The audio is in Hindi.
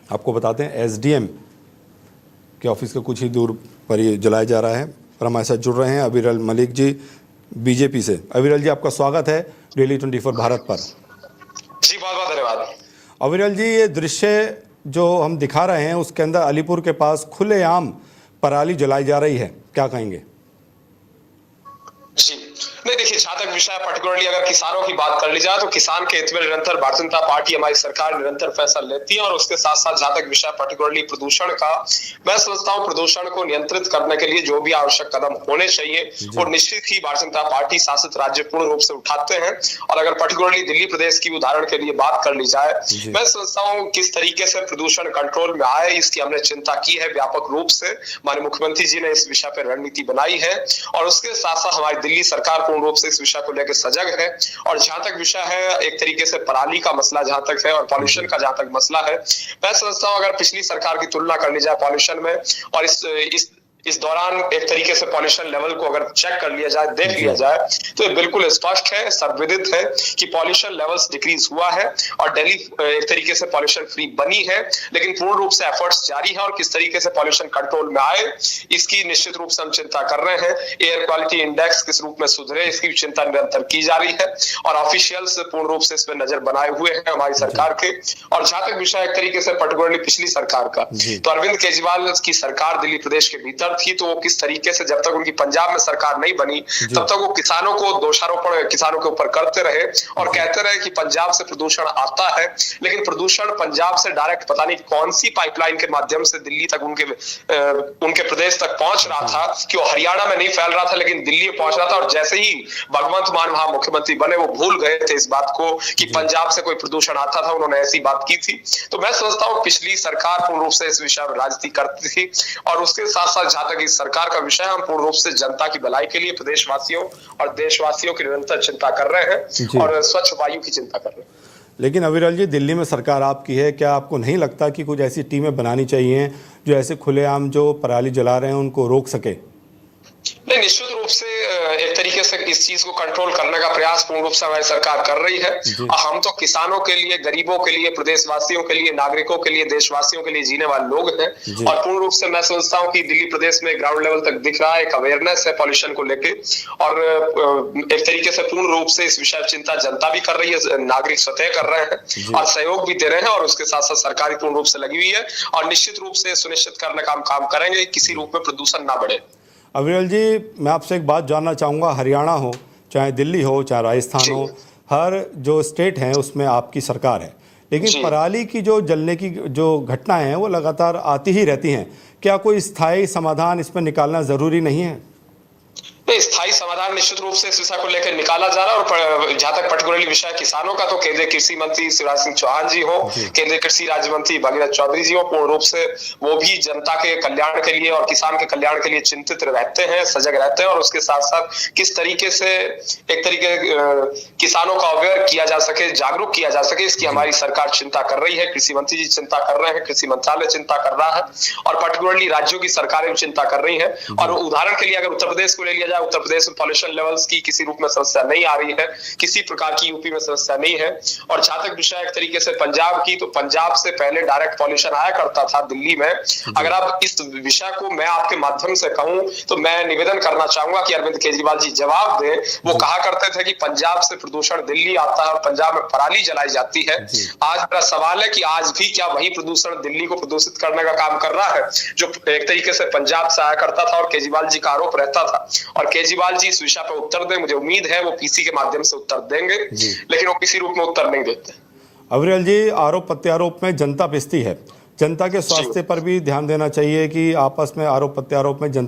आपको बताते हैं एसडीएम के ऑफिस के कुछ ही दूर पर ये जलाया जा रहा है और हमारे साथ जुड़ रहे हैं अविरल मलिक जी बीजेपी से। अविरल जी, आपका स्वागत है डेली 24 भारत पर। जी बहुत बहुत धन्यवाद। अविरल जी, ये दृश्य जो हम दिखा रहे हैं उसके अंदर अलीपुर के पास खुलेआम पराली जलाई जा रही है, क्या कहेंगे? जी नहीं, देखिए, जहां तक विषय पर्टिकुलरली अगर किसानों की बात कर ली जाए तो किसान के हित में निरंतर भारतीय जनता पार्टी, हमारी सरकार निरंतर फैसला लेती है। और उसके साथ साथ जहां तक विषय पर्टिकुलरली प्रदूषण का, मैं समझता हूं प्रदूषण को नियंत्रित करने के लिए जो भी आवश्यक कदम होने चाहिए वो निश्चित ही भारतीय जनता पार्टी शासित राज्य पूर्ण रूप से उठाते हैं। और अगर पर्टिकुलरली दिल्ली प्रदेश की उदाहरण के लिए बात कर ली जाए, मैं समझता हूँ किस तरीके से प्रदूषण कंट्रोल में आए इसकी हमने चिंता की है व्यापक रूप से। माननीय मुख्यमंत्री जी ने इस विषय पर रणनीति बनाई है और उसके साथ साथ हमारी दिल्ली सरकार पूर्ण रूप से इस विषय को लेकर सजग है। और जहां तक विषय है एक तरीके से पराली का मसला जहां तक है और पॉल्यूशन का जहां तक मसला है, मैं समझता हूं अगर पिछली सरकार की तुलना कर ली जाए पॉल्यूशन में और इस दौरान एक तरीके से पॉल्यूशन लेवल को अगर चेक कर लिया जाए, देख लिया जाए, तो ये बिल्कुल स्पष्ट है, सर्वविदित है कि पॉल्यूशन लेवल्स डिक्रीज हुआ है और दिल्ली एक तरीके से पॉल्यूशन फ्री बनी है। लेकिन पूर्ण रूप से एफर्ट्स जारी है और किस तरीके से पॉल्यूशन कंट्रोल में आए इसकी निश्चित रूप से हम चिंता कर रहे हैं। एयर क्वालिटी इंडेक्स किस रूप में सुधरे इसकी चिंता निरंतर की जा रही है और ऑफिशियल्स पूर्ण रूप से इसमें नजर बनाए हुए हैं हमारी सरकार के। और जहां तक विषय एक तरीके से पर्टिकुलरली पिछली सरकार का, तो अरविंद केजरीवाल की सरकार दिल्ली प्रदेश के भीतर थी, तो वो किस तरीके से जब तक उनकी पंजाब में सरकार नहीं बनी तब तक वो किसानों को दोषारोपण किसानों के ऊपर करते रहे और कहते रहे कि पंजाब से प्रदूषण आता है। लेकिन प्रदूषण पंजाब से डायरेक्ट पता नहीं कौन सी पाइपलाइन के माध्यम से दिल्ली तक उनके प्रदेश तक पहुंच रहा था कि वो हरियाणा में नहीं फैल रहा था लेकिन दिल्ली में पहुंच रहा था। और जैसे ही भगवंत मान वहां मुख्यमंत्री बने वो भूल गए थे इस बात को कि पंजाब से कोई प्रदूषण आता था, उन्होंने ऐसी बात की थी। तो मैं समझता हूँ पिछली सरकार पूर्ण रूप से इस विषय में राजनीति करती थी और उसके साथ साथ जहां तक इस सरकार का विषय, हम पूर्ण रूप से जनता की भलाई के लिए प्रदेशवासियों और देशवासियों की निरंतर चिंता कर रहे हैं और स्वच्छ वायु की चिंता कर रहे हैं। लेकिन अविरल जी, दिल्ली में सरकार आपकी है, क्या आपको नहीं लगता कि कुछ ऐसी टीमें बनानी चाहिए जो ऐसे खुलेआम जो पराली जला रहे हैं उनको रोक सके? नहीं, निश्चित रूप से एक तरीके से इस चीज को कंट्रोल करने का प्रयास पूर्ण रूप से हमारी सरकार कर रही है। हम तो किसानों के लिए, गरीबों के लिए, प्रदेशवासियों के लिए, नागरिकों के लिए, देशवासियों के लिए जीने वाले लोग हैं और पूर्ण रूप से मैं समझता हूँ कि दिल्ली प्रदेश में ग्राउंड लेवल तक दिख रहा है, एक अवेयरनेस है पॉल्यूशन को लेके और एक तरीके से पूर्ण रूप से इस विषय चिंता जनता भी कर रही है, नागरिक स्वतः कर रहे हैं और सहयोग भी दे रहे हैं और उसके साथ साथ सरकार पूर्ण रूप से लगी हुई है और निश्चित रूप से सुनिश्चित करने का हम काम करेंगे किसी रूप में प्रदूषण ना बढ़े। अविरल जी, मैं आपसे एक बात जानना चाहूँगा, हरियाणा हो चाहे दिल्ली हो चाहे राजस्थान हो, हर जो स्टेट है उसमें आपकी सरकार है, लेकिन पराली की जो जलने की जो घटनाएं हैं वो लगातार आती ही रहती हैं। क्या कोई स्थायी समाधान इस पर निकालना ज़रूरी नहीं है? स्थायी समाधान निश्चित रूप से इस विषय को लेकर निकाला जा रहा है और जहां तक पर्टिकुलरली विषय किसानों का, तो केंद्रीय कृषि मंत्री शिवराज सिंह चौहान जी हो, केंद्रीय कृषि राज्य मंत्री भागीरथ चौधरी जी हो, पूर्ण रूप से वो भी जनता के कल्याण के लिए और किसान के कल्याण के लिए चिंतित रहते हैं, सजग रहते हैं और उसके साथ साथ किस तरीके से एक तरीके किसानों का अवेयर किया जा सके, जागरूक किया जा सके, इसकी हमारी सरकार चिंता कर रही है। कृषि मंत्री जी चिंता कर रहे हैं, कृषि मंत्रालय चिंता कर रहा है और पर्टिकुलरली राज्यों की सरकारें भी चिंता कर रही है। और उदाहरण के लिए अगर उत्तर प्रदेश को ले लिया जाए, उत्तर प्रदेश में पॉल्यूशन लेवल्स की किसी रूप में समस्या नहीं आ रही है, किसी प्रकार की यूपी में समस्या नहीं है। और जहां तक विषय एक तरीके से पंजाब की, तो पंजाब से पहले डायरेक्ट पॉल्यूशन आया करता था दिल्ली में। अगर आप इस विषय को मैं आपके माध्यम से कहूं तो मैं निवेदन करना चाहूंगा कि अरविंद केजरीवाल जी जवाब दें। वो कहा करते थे कि पंजाब से प्रदूषण दिल्ली आता है और पंजाब में पराली जलाई जाती है। आज मेरा सवाल है कि आज भी क्या वही प्रदूषण दिल्ली को प्रदूषित करने का काम कर रहा है जो एक तरीके से पंजाब से आया करता था और केजरीवाल जी का आरोप रहता था। और केजरीवाल जी इस विषय पर उत्तर दें, मुझे उम्मीद है वो पीसी के माध्यम से उत्तर देंगे, लेकिन वो किसी रूप में उत्तर नहीं देते। अविरल जी, आरोप प्रत्यारोप में जनता पिसती है, जनता के स्वास्थ्य पर भी ध्यान देना चाहिए कि आपस में आरोप प्रत्यारोप में जनता